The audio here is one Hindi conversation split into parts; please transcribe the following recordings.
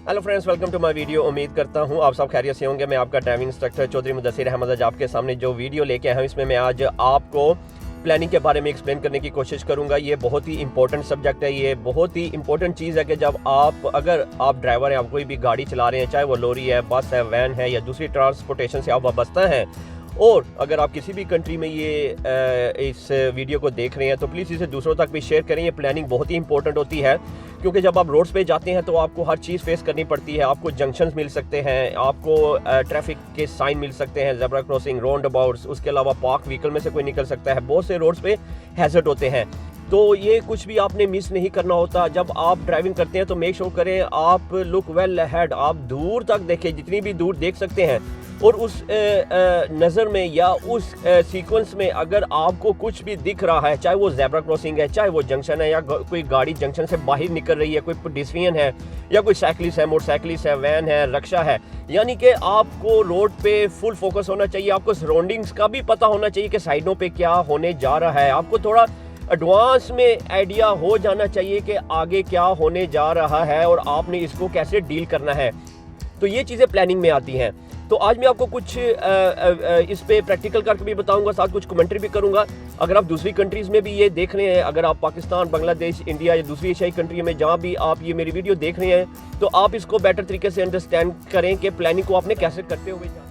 Hello friends, welcome to my video. उम्मीद करता हूं आप सब खैरियत से होंगे। मैं आपका ड्राइविंग इंस्ट्रक्टर चौधरी मुदस्सिर अहमद आज आपके सामने जो वीडियो लेके आया हूं, इसमें मैं आज आपको प्लानिंग के बारे में एक्सप्लेन करने की कोशिश करूंगा। ये बहुत ही इंपॉर्टेंट सब्जेक्ट है, ये बहुत ही इंपॉर्टेंट चीज़ है कि जब अगर आप ड्राइवर हैं, आप कोई भी गाड़ी चला रहे हैं, चाहे वो लॉरी है, बस है, वैन है या दूसरी ट्रांसपोर्टेशन से आप वाबस्ता हैं, और अगर आप किसी भी कंट्री में इस वीडियो को देख रहे हैं तो प्लीज़ इसे दूसरों तक भी शेयर करें। ये प्लानिंग बहुत ही इंपॉर्टेंट होती है, क्योंकि जब आप रोड्स पे जाते हैं तो आपको हर चीज़ फेस करनी पड़ती है। आपको जंक्शंस मिल सकते हैं, आपको ट्रैफिक के साइन मिल सकते हैं, ज़ेब्रा क्रॉसिंग, राउंड अबाउट्स, उसके अलावा पार्क व्हीकल में से कोई निकल सकता है। बहुत से रोड्स पे हैजर्ड होते हैं, तो ये कुछ भी आपने मिस नहीं करना होता। जब आप ड्राइविंग करते हैं तो मेक श्योर करें आप लुक वेल अहेड, आप दूर तक देखें, जितनी भी दूर देख सकते हैं। और उस नज़र में या उस सीक्वेंस में अगर आपको कुछ भी दिख रहा है, चाहे वो ज़ेब्रा क्रॉसिंग है, चाहे वो जंक्शन है, या कोई गाड़ी जंक्शन से बाहर निकल रही है, कोई पेडेस्ट्रियन है या कोई साइकिलिस्ट है, मोटरसाइकिलिस्ट है, वैन है, रिक्शा है, यानी कि आपको रोड पे फुल फोकस होना चाहिए। आपको सराउंडिंग्स का भी पता होना चाहिए कि साइडों पे क्या होने जा रहा है। आपको थोड़ा एडवांस में आइडिया हो जाना चाहिए कि आगे क्या होने जा रहा है और आपने इसको कैसे डील करना है। तो ये चीज़ें प्लानिंग में आती हैं। तो आज मैं आपको कुछ इस पे प्रैक्टिकल करके भी बताऊंगा, साथ कुछ कमेंट्री भी करूंगा। अगर आप दूसरी कंट्रीज़ में भी ये देख रहे हैं, अगर आप पाकिस्तान, बांग्लादेश, इंडिया या दूसरी एशियाई कंट्री में जहाँ भी आप ये मेरी वीडियो देख रहे हैं, तो आप इसको बेटर तरीके से अंडरस्टैंड करें कि प्लानिंग को आपने कैसे करते हुए जाना।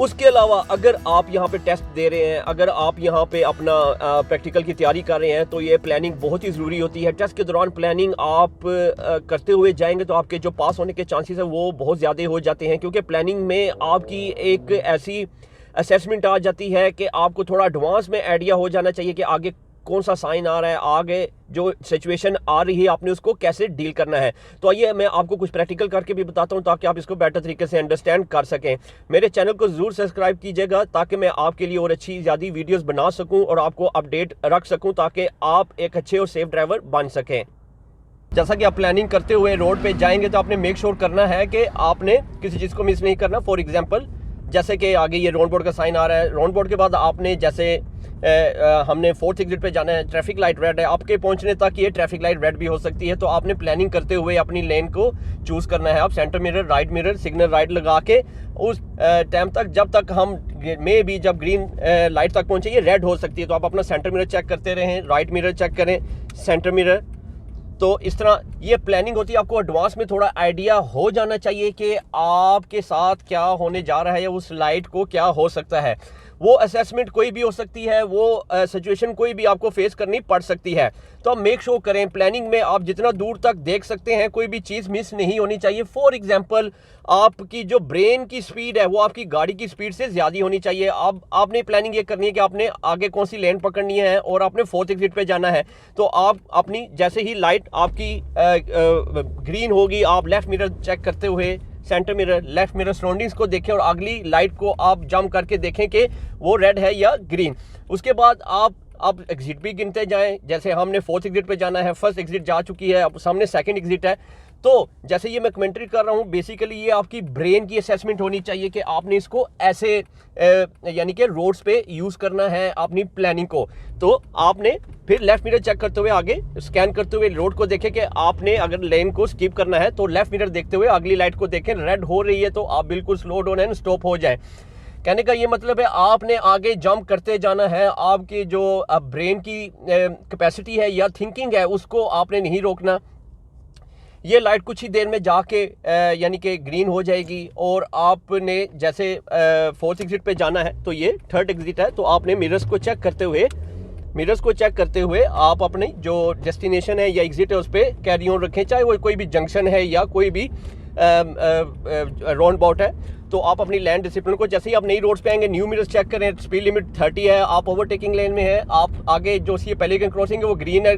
उसके अलावा अगर आप यहाँ पे टेस्ट दे रहे हैं, अगर आप यहाँ पे अपना प्रैक्टिकल की तैयारी कर रहे हैं, तो ये प्लानिंग बहुत ही ज़रूरी होती है। टेस्ट के दौरान प्लानिंग आप करते हुए जाएंगे तो आपके जो पास होने के चांसेस है वो बहुत ज़्यादा हो जाते हैं, क्योंकि प्लानिंग में आपकी एक ऐसी असेसमेंट आ जाती है कि आपको थोड़ा एडवांस में आइडिया हो जाना चाहिए कि आगे कौन सा साइन आ रहा है, आगे जो सिचुएशन आ रही है आपने उसको कैसे डील करना है। तो आइए मैं आपको कुछ प्रैक्टिकल करके भी बताता हूं, ताकि आप इसको बेटर तरीके से अंडरस्टैंड कर सकें। मेरे चैनल को ज़रूर सब्सक्राइब कीजिएगा, ताकि मैं आपके लिए और अच्छी ज़्यादा वीडियोस बना सकूं और आपको अपडेट रख सकूं, ताकि आप एक अच्छे और सेफ ड्राइवर बन सकें। जैसा कि आप प्लानिंग करते हुए रोड पे जाएंगे तो आपने मेक श्योर करना है कि आपने किसी चीज़ को मिस नहीं करना। फॉर एग्जांपल, जैसे कि आगे ये राउंड बोर्ड का साइन आ रहा है, राउंड बोर्ड के बाद आपने जैसे हमने 4th एग्जिट पे जाना है, ट्रैफिक लाइट रेड है, आपके पहुंचने तक ये ट्रैफिक लाइट रेड भी हो सकती है। तो आपने प्लानिंग करते हुए अपनी लेन को चूज़ करना है। आप centre mirror, right mirror, signal right लगा के उस टाइम तक, जब तक हम में भी जब ग्रीन लाइट तक पहुंचे, ये रेड हो सकती है, तो आप अपना सेंटर मिरर चेक करते रहें, राइट मिरर चेक करें, सेंटर मिरर। तो इस तरह ये प्लानिंग होती है। आपको एडवांस में थोड़ा आइडिया हो जाना चाहिए कि आपके साथ क्या होने जा रहा है या उस लाइट को क्या हो सकता है। वो असेसमेंट कोई भी हो सकती है, वो सिचुएशन कोई भी आपको फेस करनी पड़ सकती है। तो आप मेक श्योर करें प्लानिंग में आप जितना दूर तक देख सकते हैं, कोई भी चीज़ मिस नहीं होनी चाहिए। फॉर एग्जांपल, आपकी जो ब्रेन की स्पीड है वो आपकी गाड़ी की स्पीड से ज़्यादा होनी चाहिए। अब आपने प्लानिंग ये करनी है कि आपने आगे कौन सी लेन पकड़नी है और आपने 4th एग्जिट पे जाना है। तो आप अपनी जैसे ही लाइट आपकी ग्रीन होगी, आप लेफ्ट मिरर चेक करते हुए, centre mirror, left mirror, surroundings को देखें और अगली लाइट को आप जंप करके देखें कि वो रेड है या ग्रीन। उसके बाद आप एग्जिट भी गिनते जाएं। जैसे हमने 4th एग्जिट पे जाना है, 1st एग्जिट जा चुकी है, अब सामने 2nd एग्जिट है। तो जैसे ये मैं कमेंट्री कर रहा हूँ, बेसिकली ये आपकी ब्रेन की असेसमेंट होनी चाहिए कि आपने इसको ऐसे यानी कि रोड्स पे यूज़ करना है अपनी प्लानिंग को। तो आपने फिर लेफ्ट मिरर चेक करते हुए आगे स्कैन करते हुए रोड को देखें कि आपने अगर लेन को स्किप करना है तो लेफ्ट मिरर देखते हुए अगली लाइट को देखें, रेड हो रही है तो आप बिल्कुल स्लो डाउन एंड स्टॉप हो जाए। कहने का ये मतलब है आपने आगे जंप करते जाना है। आपकी जो ब्रेन की कैपेसिटी है या थिंकिंग है उसको आपने नहीं रोकना। ये लाइट कुछ ही देर में जाके यानी कि ग्रीन हो जाएगी और आपने जैसे 4th एग्जिट पे जाना है, तो ये 3rd एग्जिट है, तो आपने मिरर्स को चेक करते हुए आप अपनी जो डेस्टिनेशन है या एग्जिट है उस पर कैरी ऑन रखें, चाहे वो कोई भी जंक्शन है या कोई भी राउंड अबाउट है। तो आप अपनी लैंड डिसिप्लिन को, जैसे ही आप नई रोड्स पे आएंगे, न्यू मिरर्स चेक करें, स्पीड लिमिट 30 है, आप ओवरटेकिंग लेन में है, आप आगे जो सी पेलिकन क्रॉसिंग है वो ग्रीन है,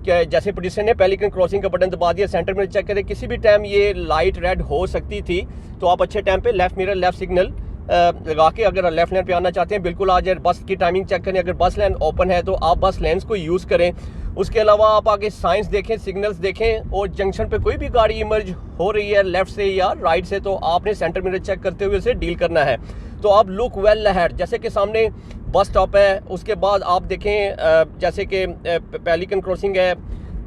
जैसे पेडिस्ट्रियन ने पेलिकन क्रॉसिंग का बटन दबा दिया, सेंटर मिरर चेक करें, किसी भी टाइम ये लाइट रेड हो सकती थी, तो आप अच्छे टाइम पे लेफ्ट मिरर, लेफ्ट सिग्नल लगा के अगर लेफ्ट लाइन पे आना चाहते हैं बिल्कुल आ जाए। बस की टाइमिंग चेक करें, अगर बस लाइन ओपन है तो आप बस लाइन्स को यूज़ करें। उसके अलावा आप आगे साइंस देखें, सिग्नल्स देखें, और जंक्शन पे कोई भी गाड़ी इमर्ज हो रही है लेफ्ट से या राइट से, तो आपने सेंटर मिरर चेक करते हुए उसे डील करना है। तो आप लुक वेल अहेड, जैसे कि सामने बस स्टॉप है, उसके बाद आप देखें जैसे कि पेलिकन क्रॉसिंग है,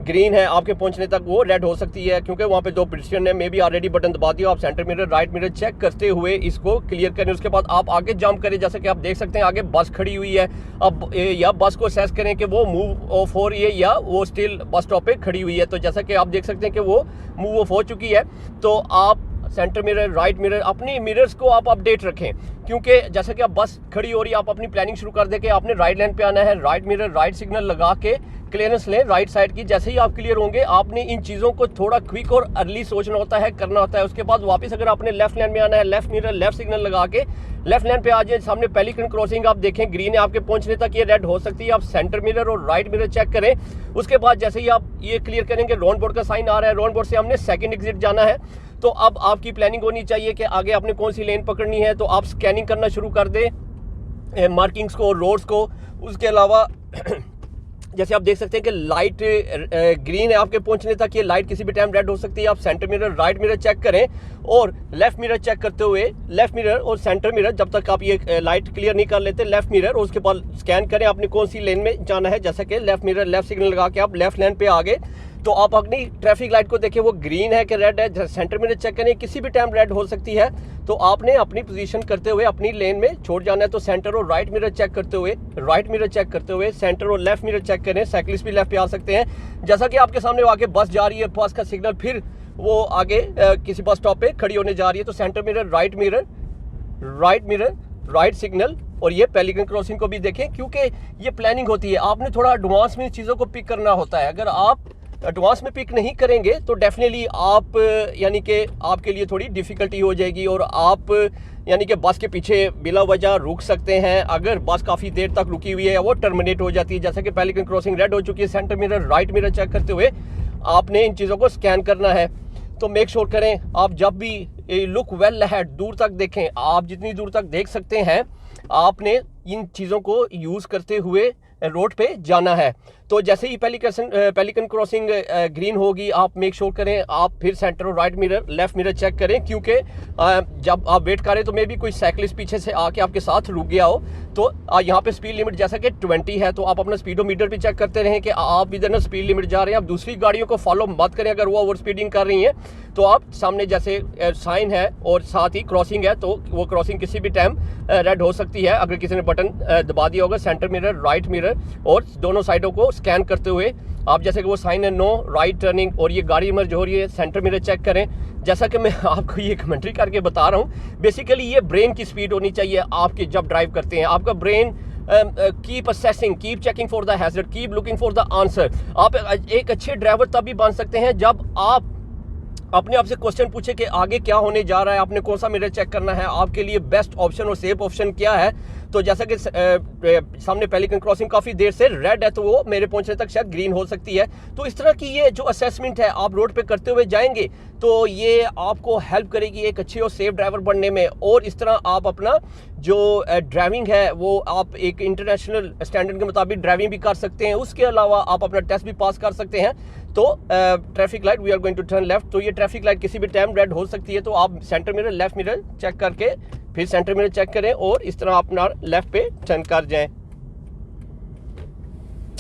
ग्रीन है आपके पहुंचने तक वो रेड हो सकती है, क्योंकि वहाँ पे 2 पेडिस्ट्रियन है। मे बी ऑलरेडी बटन दबा दिया। आप centre mirror right mirror check करते हुए इसको क्लियर करें। उसके बाद आप आगे जंप करें। जैसे कि आप देख सकते हैं आगे बस खड़ी हुई है। अब या बस को असेस करें कि वो मूव ऑफ हो रही है या वो स्टिल बस स्टॉप पे खड़ी हुई है। तो जैसा कि आप देख सकते हैं कि वो मूव ऑफ हो चुकी है। तो आप सेंटर मिरर राइट मिरर अपनी मिरर्स को आप अपडेट रखें, क्योंकि जैसे कि आप बस खड़ी हो रही है आप अपनी प्लानिंग शुरू कर दें कि आपने राइट लाइन पे आना है। राइट मिरर राइट सिग्नल लगा के क्लियरेंस लें राइट साइड की। जैसे ही आप क्लियर होंगे आपने इन चीज़ों को थोड़ा क्विक और अर्ली सोचना होता है, करना होता है। उसके बाद वापस अगर आपने लेफ्ट लाइन में आना है, लेफ्ट मिरर लेफ्ट सिग्नल लगा के लेफ्ट लाइन पे आ जाए। सामने पेलिकन क्रॉसिंग आप देखें ग्रीन है आपके पहुंचने तक, ये रेड हो सकती है। आप सेंटर मिरर और राइट मिरर चेक करें। उसके बाद जैसे ही आप ये क्लियर करेंगे राउंड बोर्ड का साइन आ रहा है, राउंड बोर्ड से हमने सेकंड एग्जिट जाना है। तो अब आपकी प्लानिंग होनी चाहिए कि आगे आपने कौन सी लेन पकड़नी है। तो आप स्कैनिंग करना शुरू कर दें मार्किंग्स को, रोड्स को। उसके अलावा जैसे आप देख सकते हैं कि लाइट ग्रीन है आपके पहुंचने तक, ये लाइट किसी भी टाइम रेड हो सकती है। आप centre mirror right mirror check करें और लेफ्ट मिरर चेक करते हुए लेफ्ट मिरर और सेंटर मिरर जब तक आप ये लाइट क्लियर नहीं कर लेते, लेफ्ट मिरर और उसके बाद स्कैन करें आपने कौन सी लेन में जाना है। जैसा कि लेफ्ट मिरर लेफ्ट सिग्नल लगा के आप लेफ्ट लाइन पे आ गए। तो आप अपनी ट्रैफिक लाइट को देखें वो ग्रीन है कि रेड है। सेंटर मिरर चेक करें, किसी भी टाइम रेड हो सकती है। तो आपने अपनी पोजीशन करते हुए अपनी लेन में छोड़ जाना है। तो सेंटर और राइट मिरर चेक करते हुए राइट मिरर चेक करते हुए सेंटर और लेफ्ट मिरर चेक करें। साइकिलिस्ट भी लेफ्ट पे आ सकते हैं। जैसा कि आपके सामने आगे बस जा रही है, बस का सिग्नल फिर वो आगे किसी बस स्टॉप पे खड़ी होने जा रही है। तो centre mirror right mirror write signal और ये पेलिकन क्रॉसिंग को भी देखें, क्योंकि ये प्लानिंग होती है। आपने थोड़ा एडवांस में चीज़ों को पिक करना होता है। अगर आप एडवांस में पिक नहीं करेंगे तो डेफिनेटली आप यानी कि आपके लिए थोड़ी डिफ़िकल्टी हो जाएगी और आप यानी कि बस के पीछे बिला वजह रुक सकते हैं। अगर बस काफ़ी देर तक रुकी हुई है वो टर्मिनेट हो जाती है। जैसे कि पेलिकन क्रॉसिंग रेड हो चुकी है, centre mirror right mirror check करते हुए आपने इन चीज़ों को स्कैन करना है। तो मेक श्योर करें आप जब भी लुक वेल अहेड, दूर तक देखें। आप जितनी दूर तक देख सकते हैं आपने इन चीज़ों को यूज़ करते हुए रोड पे जाना है। तो जैसे ही पेलिकन क्रॉसिंग ग्रीन होगी आप मेक श्योर करें आप फिर सेंटर और right mirror left mirror check करें, क्योंकि जब आप वेट करें तो मे भी कोई साइकिलिस्ट पीछे से आके आपके साथ रुक गया हो। तो यहाँ पे स्पीड लिमिट जैसा कि 20 है, तो आप अपना स्पीडोमीटर भी चेक करते रहें कि आप इधर ना स्पीड लिमिट जा रहे हैं। आप दूसरी गाड़ियों को फॉलो मत करें। अगर वो ओवर स्पीडिंग कर रही है तो आप सामने जैसे साइन है और साथ ही क्रॉसिंग है, तो वो क्रॉसिंग किसी भी टाइम रेड हो सकती है अगर किसी ने बटन दबा दिया होगा। सेंटर मिरर राइट मिरर और दोनों साइडों को स्कैन करते हुए आप जैसे कि वो साइन है नो राइट टर्निंग और ये गाड़ी मर्ज हो रही है, सेंटर मिरर चेक करें। जैसा कि मैं आपको ये कमेंट्री करके बता रहा हूँ, बेसिकली ये ब्रेन की स्पीड होनी चाहिए आपकी जब ड्राइव करते हैं। आपका brain keep assessing, keep checking for the hazard, keep looking for the answer. आप एक अच्छे ड्राइवर तभी बन सकते हैं जब आप अपने आप से क्वेश्चन पूछे कि आगे क्या होने जा रहा है, आपने कौन सा मिरर चेक करना है, आपके लिए बेस्ट ऑप्शन और सेफ ऑप्शन क्या है। तो जैसा कि सामने पेलिकन क्रॉसिंग काफ़ी देर से रेड है तो वो मेरे पहुंचने तक शायद ग्रीन हो सकती है। तो इस तरह की ये जो असेसमेंट है आप रोड पे करते हुए जाएंगे तो ये आपको हेल्प करेगी एक अच्छे और सेफ ड्राइवर बनने में। और इस तरह आप अपना जो ड्राइविंग है वो आप एक इंटरनेशनल स्टैंडर्ड के मुताबिक ड्राइविंग भी कर सकते हैं। उसके अलावा आप अपना टेस्ट भी पास कर सकते हैं। तो traffic light we are going to turn left, तो ये ट्रैफिक लाइट किसी भी टाइम रेड हो सकती है। तो आप centre mirror left mirror check करके फिर सेंटर मिरर चेक करें और इस तरह अपना लेफ्ट पे टर्न कर जाएं।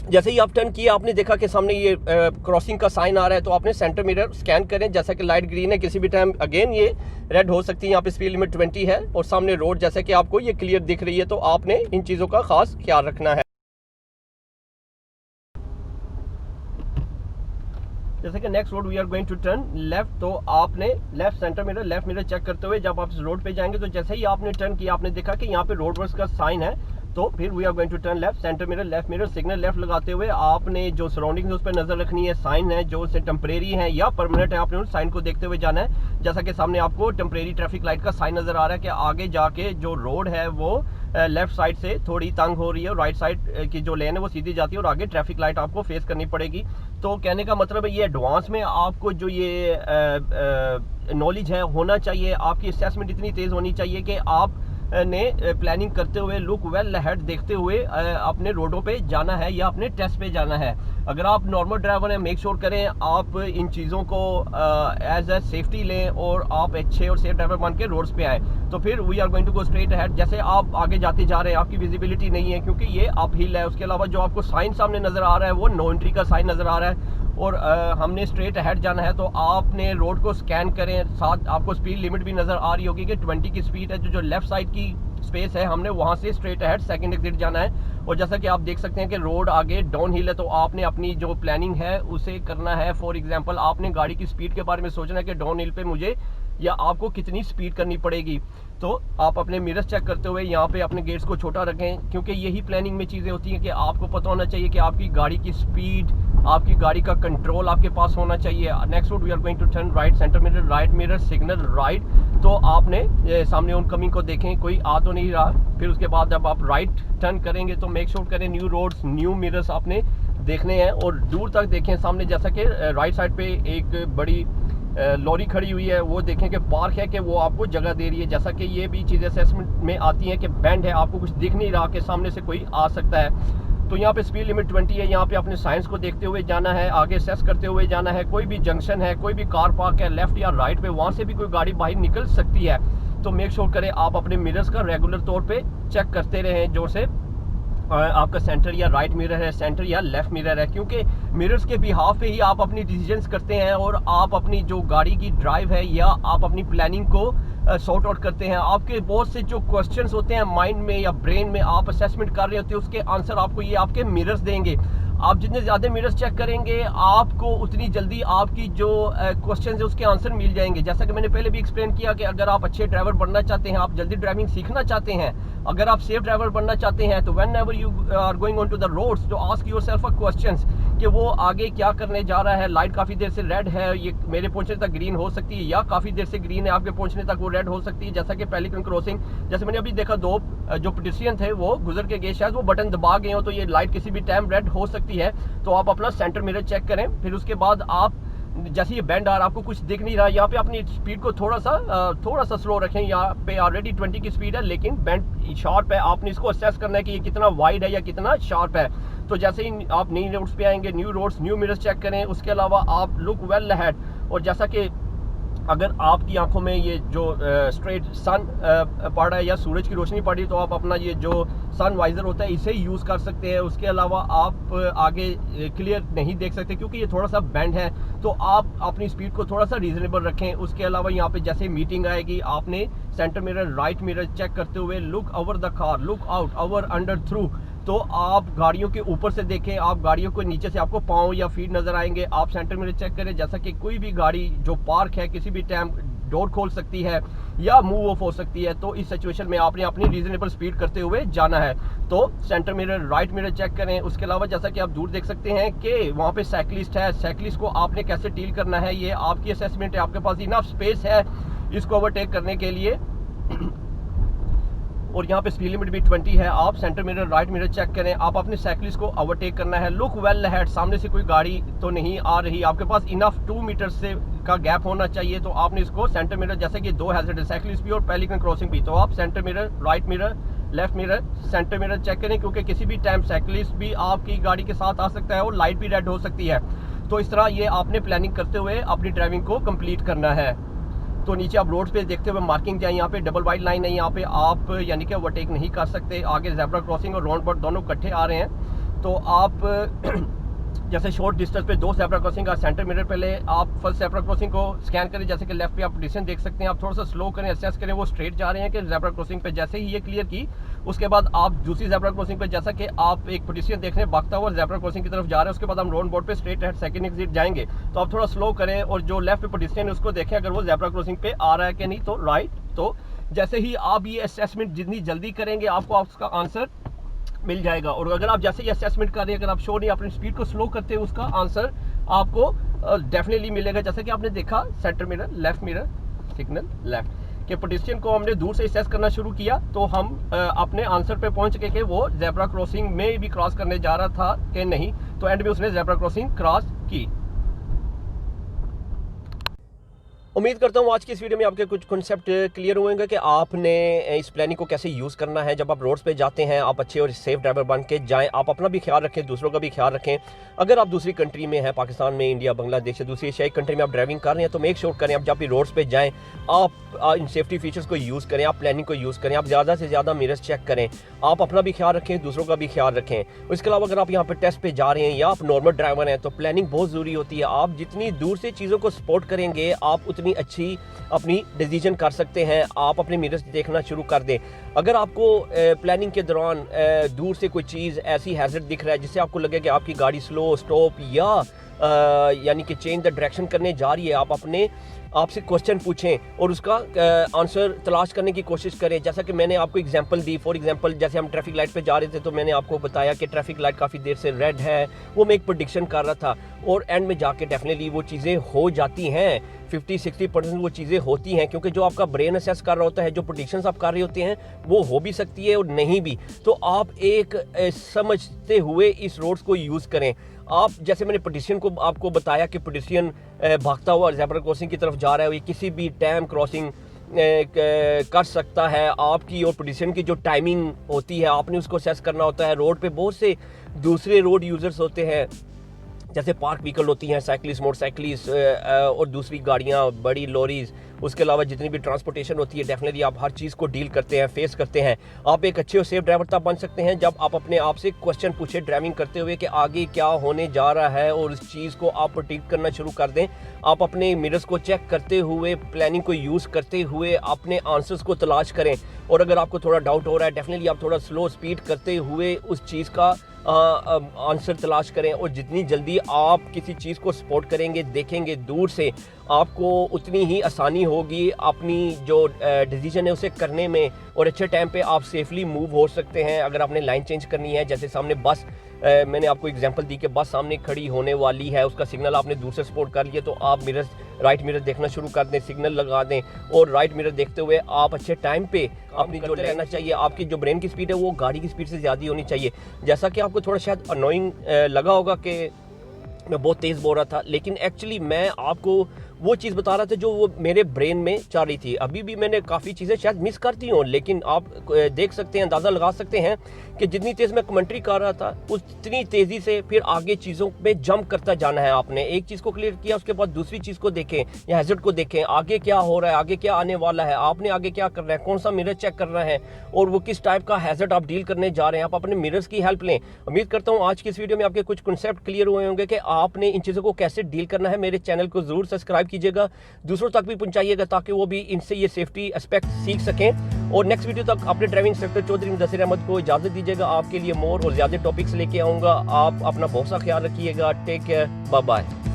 जैसे ही आप टर्न किए आपने देखा कि सामने ये क्रॉसिंग का साइन आ रहा है, तो आपने सेंटर मिरर स्कैन करें। जैसा कि लाइट ग्रीन है किसी भी टाइम अगेन ये रेड हो सकती है। यहाँ पे स्पीड लिमिट 20 है और सामने रोड जैसे कि आपको ये क्लियर दिख रही है। तो आपने इन चीज़ों का खास ख्याल रखना है। जैसे कि next road we are going to turn left, तो आपने left centre mirror left mirror check करते हुए जब आप इस रोड पे जाएंगे तो जैसे ही आपने टर्न किया आपने देखा कि यहाँ पे रोड वर्क्स का साइन है। तो फिर we are going to turn left, centre mirror signal left लगाते हुए आपने जो सराउंडिंग है उस पर नजर रखनी है। साइन है जो से टेम्परेरी है या परमानेंट है, आपने उस साइन को देखते हुए जाना है। जैसा कि सामने आपको टेम्परेरी ट्रैफिक लाइट का साइन नजर आ रहा है कि आगे जाके जो रोड है वो लेफ्ट साइड से थोड़ी तंग हो रही है और राइट साइड की जो लेन है वो सीधी जाती है और आगे ट्रैफिक लाइट आपको फेस करनी पड़ेगी। तो कहने का मतलब है ये एडवांस में आपको जो ये नॉलेज है होना चाहिए, आपकी असेसमेंट इतनी तेज़ होनी चाहिए कि आप ने प्लानिंग करते हुए लुक वेल अहेड देखते हुए अपने रोडों पे जाना है या अपने टेस्ट पे जाना है। अगर आप नॉर्मल ड्राइवर हैं मेक श्योर करें आप इन चीज़ों को एज ए सेफ्टी लें और आप अच्छे और सेफ ड्राइवर बन के रोड्स पे आए। तो फिर we are going to go straight ahead. जैसे आप आगे जाते जा रहे हैं आपकी विजिबिलिटी नहीं है क्योंकि ये अप हिल है। उसके अलावा जो आपको साइन सामने नज़र आ रहा है वो नो एंट्री का साइन नज़र आ रहा है और हमने स्ट्रेट अहेड जाना है, तो आपने रोड को स्कैन करें, साथ आपको स्पीड लिमिट भी नज़र आ रही होगी कि 20 की स्पीड है। जो लेफ़्ट साइड की स्पेस है, हमने वहाँ से स्ट्रेट अहेड सेकंड एग्जिट जाना है। और जैसा कि आप देख सकते हैं कि रोड आगे डाउन हिल है, तो आपने अपनी जो प्लानिंग है उसे करना है। फॉर एग्जांपल आपने गाड़ी की स्पीड के बारे में सोचना है कि डाउन हिल पे मुझे या आपको कितनी स्पीड करनी पड़ेगी। तो आप अपने मिरर्स चेक करते हुए यहाँ पे अपने गेट्स को छोटा रखें, क्योंकि यही प्लानिंग में चीज़ें होती हैं कि आपको पता होना चाहिए कि आपकी गाड़ी की स्पीड, आपकी गाड़ी का कंट्रोल आपके पास होना चाहिए। Next road we are going to turn right, centre mirror right, mirror signal right. तो आपने सामने ओन कमिंग को देखें, कोई आ तो नहीं रहा। फिर उसके बाद जब आप राइट टर्न करेंगे तो मेक श्योर करें न्यू रोड्स, न्यू मिरर्स आपने देखने हैं और दूर तक देखें सामने। जैसा कि राइट साइड पे एक बड़ी लॉरी खड़ी हुई है, वो देखें कि पार्क है कि वो आपको जगह दे रही है। जैसा कि ये भी चीज़ें असेसमेंट में आती हैं कि बैंड है, आपको कुछ दिख नहीं रहा कि सामने से कोई आ सकता है। तो यहाँ पे स्पीड लिमिट 20 है। यहाँ पे अपने साइंस को देखते हुए जाना है, आगे असेस करते हुए जाना है। कोई भी जंक्शन है, कोई भी कार पार्क है लेफ्ट या राइट पे, वहाँ से भी कोई गाड़ी बाहर निकल सकती है। तो मेक श्योर करें आप अपने मिरर्स का रेगुलर तौर पर चेक करते रहें, जो से आपका सेंटर या राइट मिरर है, सेंटर या लेफ्ट मिरर है, क्योंकि मिरर्स के बिहाफ पे ही आप अपनी डिसीजंस करते हैं और आप अपनी जो गाड़ी की ड्राइव है या आप अपनी प्लानिंग को सॉर्ट आउट करते हैं। आपके बहुत से जो क्वेश्चंस होते हैं माइंड में या ब्रेन में, आप असेसमेंट कर रहे होते हैं, उसके आंसर आपको ये आपके मिरर्स देंगे। आप जितने ज़्यादा मिरर्स चेक करेंगे, आपको उतनी जल्दी आपकी जो क्वेश्चन है उसके आंसर मिल जाएंगे। जैसा कि मैंने पहले भी एक्सप्लेन किया कि अगर आप अच्छे ड्राइवर बनना चाहते हैं, आप जल्दी ड्राइविंग सीखना चाहते हैं, अगर आप सेफ ड्राइवर बनना चाहते हैं, तो whenever you are going on to the roads, तो आस्क योरसेल्फ अ क्वेश्चंस कि वो आगे क्या करने जा रहा है। लाइट काफ़ी देर से रेड है, ये मेरे पहुंचने तक ग्रीन हो सकती है, या काफ़ी देर से ग्रीन है, आपके पहुंचने तक वो रेड हो सकती है। जैसा कि पेलिकन क्रॉसिंग, जैसे मैंने अभी देखा, दो जो पेडिस्ट्रियन थे वो गुजर के गए, शायद वो बटन दबा गए हो, तो ये लाइट किसी भी टाइम रेड हो सकती है। तो आप अपना सेंटर मिरर चेक करें। फिर उसके बाद आप जैसे ये बैंड आ रहा, आपको कुछ दिख नहीं रहा, यहाँ पे अपनी स्पीड को थोड़ा सा स्लो रखें। यहाँ पे ऑलरेडी 20 की स्पीड है, लेकिन बैंड शार्प है। आपने इसको असेस करना है कि ये कितना वाइड है या कितना शार्प है। तो जैसे ही आप नई रोड्स पे आएंगे, new roads, new mirrors check करें। उसके अलावा आप लुक वेल अहेड, और जैसा कि अगर आपकी आंखों में ये जो स्ट्रेट सन पड़ रहा है या सूरज की रोशनी पड़ रही है, तो आप अपना ये जो सन वाइजर होता है इसे यूज़ कर सकते हैं। उसके अलावा आप आगे क्लियर नहीं देख सकते क्योंकि ये थोड़ा सा बेंड है, तो आप अपनी स्पीड को थोड़ा सा रीजनेबल रखें। उसके अलावा यहाँ पे जैसे मीटिंग आएगी, आपने centre mirror, right mirror check करते हुए look over the car, look out, over, under, through. तो आप गाड़ियों के ऊपर से देखें, आप गाड़ियों को नीचे से आपको पाँव या फीट नजर आएंगे। आप सेंटर मिरर चेक करें, जैसा कि कोई भी गाड़ी जो पार्क है किसी भी टाइम डोर खोल सकती है या मूव ऑफ हो सकती है। तो इस सिचुएशन में आपने अपनी रीजनेबल स्पीड करते हुए जाना है। तो centre mirror, right mirror check करें। उसके अलावा जैसा कि आप दूर देख सकते हैं कि वहाँ पे साइकिलिस्ट है, साइकिलिस्ट को आपने कैसे डील करना है, ये आपकी असेसमेंट है। आपके पास इनफ स्पेस है इसको ओवरटेक करने के लिए, और यहाँ पे स्पीड लिमिट भी 20 है। आप centre mirror, right mirror check करें। आप अपने साइकिलिस्ट को ओवरटेक करना है। लुक वेल अहेड, सामने से कोई गाड़ी तो नहीं आ रही, आपके पास इनफ 2 मीटर से का गैप होना चाहिए। तो आपने इसको सेंटर मिरर, जैसे कि दो हैजर्ड है, साइकिलिस्ट भी और पेलिकन क्रॉसिंग भी, तो आप centre mirror, right mirror, left mirror, centre mirror check करें, क्योंकि किसी भी टाइम साइकिलिस्ट भी आपकी गाड़ी के साथ आ सकता है और लाइट भी रेड हो सकती है। तो इस तरह ये आपने प्लानिंग करते हुए अपनी ड्राइविंग को कंप्लीट करना है। तो नीचे आप रोड पे देखते हुए मार्किंग जाए, यहाँ पे डबल वाइड लाइन है, यहाँ पे आप यानी कि ओवरटेक नहीं कर सकते। आगे ज़ेब्रा क्रॉसिंग और राउंड अबाउट दोनों इकट्ठे आ रहे हैं। तो आप जैसे शॉर्ट डिस्टेंस पे दो ज़ेब्रा क्रॉसिंग का सेंटर मिरर, पहले आप फर्स्ट ज़ेब्रा क्रॉसिंग को स्कैन करें, जैसे कि लेफ्ट पे आप पोजीशन देख सकते हैं। आप थोड़ा सा स्लो करें, असेस करें वो स्ट्रेट जा रहे हैं कि ज़ेब्रा क्रॉसिंग पे। जैसे ही ये क्लियर की, उसके बाद आप दूसरी ज़ेब्रा क्रॉसिंग पे, जैसा कि आप एक पोजीशन देख रहे हैं भागता हुआ ज़ेब्रा क्रॉसिंग की तरफ जा रहे हैं, उसके बाद हम राउंड बोर्ड पे स्ट्रेट हेड सेकंड एग्जिट जाएंगे। तो आप थोड़ा स्लो करें और जो लेफ्ट पे पोजीशन है उसको देखें अगर वो ज़ेब्रा क्रॉसिंग पे आ रहा है कि नहीं, तो राइट। तो जैसे ही आप ये असेसमेंट जितनी जल्दी करेंगे, आपको उसका आंसर मिल जाएगा। और अगर आप जैसे ही असेसमेंट कर रहे हैं, अगर आप शो नहीं अपनी स्पीड को स्लो करते हैं, उसका आंसर आपको डेफिनेटली मिलेगा। जैसे कि आपने देखा centre mirror, left mirror, signal left के पेडिस्ट्रियन को हमने दूर से असेस करना शुरू किया, तो हम अपने आंसर पे पहुंच गए कि वो ज़ेब्रा क्रॉसिंग में भी क्रॉस करने जा रहा था कि नहीं। तो एंड में उसने ज़ेब्रा क्रॉसिंग क्रॉस की। उम्मीद करता हूँ आज की इस वीडियो में आपके कुछ कॉन्सेप्ट क्लियर होंगे कि आपने इस प्लानिंग को कैसे यूज़ करना है। जब आप रोड्स पे जाते हैं आप अच्छे और सेफ ड्राइवर बन के जाएं, आप अपना भी ख्याल रखें, दूसरों का भी ख्याल रखें। अगर आप दूसरी कंट्री में हैं, पाकिस्तान में, इंडिया, बांग्लादेश या दूसरी एशियाई कंट्री में आप ड्राइविंग कर रहे हैं तो मेक श्योर करें आप जब भी रोड्स पे जाएँ आप इन सेफ्टी फीचर्स को यूज़ करें, आप प्लानिंग को यूज़ करें, आप ज़्यादा से ज़्यादा मिरर्स चेक करें, आप अपना भी ख्याल रखें, दूसरों का भी ख्याल रखें। इसके अलावा अगर आप यहाँ पर टेस्ट पे जा रहे हैं या आप नॉर्मल ड्राइवर हैं तो प्लानिंग बहुत ज़रूरी होती है। आप जितनी दूर से चीज़ों को सपोर्ट करेंगे आप उतनी अच्छी अपनी डिसीजन कर सकते हैं। आप अपने मिरर्स देखना शुरू कर दें। अगर आपको प्लानिंग के दौरान दूर से कोई चीज़ ऐसी हैजर्ड दिख रहा है जिससे आपको लगे कि आपकी गाड़ी स्लो, स्टॉप या यानी कि चेंज द डायरेक्शन करने जा रही है, आप अपने आपसे क्वेश्चन पूछें और उसका आंसर तलाश करने की कोशिश करें। जैसा कि मैंने आपको एग्जांपल दी, फॉर एग्जांपल जैसे हम ट्रैफिक लाइट पे जा रहे थे तो मैंने आपको बताया कि ट्रैफिक लाइट काफ़ी देर से रेड है, वो मैं एक प्रेडिक्शन कर रहा था और एंड में जाके डेफिनेटली वो चीज़ें हो जाती हैं। 50-60% वो चीज़ें होती हैं क्योंकि जो आपका ब्रेन असेस कर रहा होता है, जो प्रेडिक्शंस आप कर रहे होते हैं वो हो भी सकती है और नहीं भी। तो आप एक समझते हुए इस रोड्स को यूज़ करें। आप जैसे मैंने पेडिस्ट्रियन को आपको बताया कि पेडिस्ट्रियन भागता हुआ ज़ेब्रा क्रॉसिंग की तरफ जा रहा है, ये किसी भी टाइम क्रॉसिंग कर सकता है। आपकी और पेडिस्ट्रियन की जो टाइमिंग होती है आपने उसको असेस करना होता है। रोड पे बहुत से दूसरे रोड यूज़र्स होते हैं, जैसे पार्क व्हीकल होती हैं, साइकिलिस्ट, मोटरसाइकिलिस्ट और दूसरी गाड़ियाँ, बड़ी लॉरीज, उसके अलावा जितनी भी ट्रांसपोर्टेशन होती है डेफिनेटली आप हर चीज़ को डील करते हैं, फेस करते हैं। आप एक अच्छे और सेफ ड्राइवर तब बन सकते हैं जब आप अपने आप से क्वेश्चन पूछें ड्राइविंग करते हुए कि आगे क्या होने जा रहा है और उस चीज़ को आप प्रेडिक्ट करना शुरू कर दें। आप अपने मिरर्स को चेक करते हुए, प्लानिंग को यूज़ करते हुए अपने आंसर्स को तलाश करें। और अगर आपको थोड़ा डाउट हो रहा है डेफिनेटली आप थोड़ा स्लो स्पीड करते हुए उस चीज़ का आंसर तलाश करें और जितनी जल्दी आप किसी चीज़ को सपोर्ट करेंगे, देखेंगे दूर से, आपको उतनी ही आसानी होगी अपनी जो डिसीजन है उसे करने में और अच्छे टाइम पे आप सेफली मूव हो सकते हैं। अगर आपने लाइन चेंज करनी है, जैसे सामने बस, मैंने आपको एग्जांपल दी कि बस सामने खड़ी होने वाली है, उसका सिग्नल आपने दूर से सपोर्ट कर लिया तो आप मिरर, राइट मिरर देखना शुरू कर दें, सिग्नल लगा दें और राइट मिरर देखते हुए आप अच्छे टाइम पे अपनी जो रहना चाहिए। आपकी जो ब्रेन की स्पीड है वो गाड़ी की स्पीड से ज़्यादा होनी चाहिए। जैसा कि आपको थोड़ा शायद अनोइंग लगा होगा कि मैं बहुत तेज़ बोल रहा था, लेकिन एक्चुअली मैं आपको वो चीज़ बता रहा था जो वो मेरे ब्रेन में चल रही थी। अभी भी मैंने काफ़ी चीज़ें शायद मिस करती हूँ, लेकिन आप देख सकते हैं, अंदाज़ा लगा सकते हैं कि जितनी तेज़ मैं कमेंट्री कर रहा था उतनी तेज़ी से फिर आगे चीज़ों पे जंप करता जाना है। आपने एक चीज़ को क्लियर किया, उसके बाद दूसरी चीज़ को देखें या हैजर्ड को देखें, आगे क्या हो रहा है, आगे क्या आने वाला है, आपने आगे क्या करना है, कौन सा मिरर चेक करना है और वो किस टाइप का हैजर्ड आप डील करने जा रहे हैं। आप अपने मिरर्स की हेल्प लें। उम्मीद करता हूँ आज की इस वीडियो में आपके कुछ कॉन्सेप्ट क्लियर हुए होंगे कि आपने इन चीज़ों को कैसे डील करना है। मेरे चैनल को ज़रूर सब्सक्राइब कीजिएगा, दूसरों तक भी पहुंचाइएगा ताकि वो भी इनसे ये सेफ्टी एस्पेक्ट सीख सकें। और नेक्स्ट वीडियो तक अपने ड्राइविंग इंस्ट्रक्टर चौधरी मुदस्सिर अहमद को इजाज़त दीजिएगा। आपके लिए मोर और ज़्यादा टॉपिक्स लेके आऊँगा। आप अपना बहुत सा ख्याल रखिएगा। Take care, bye bye.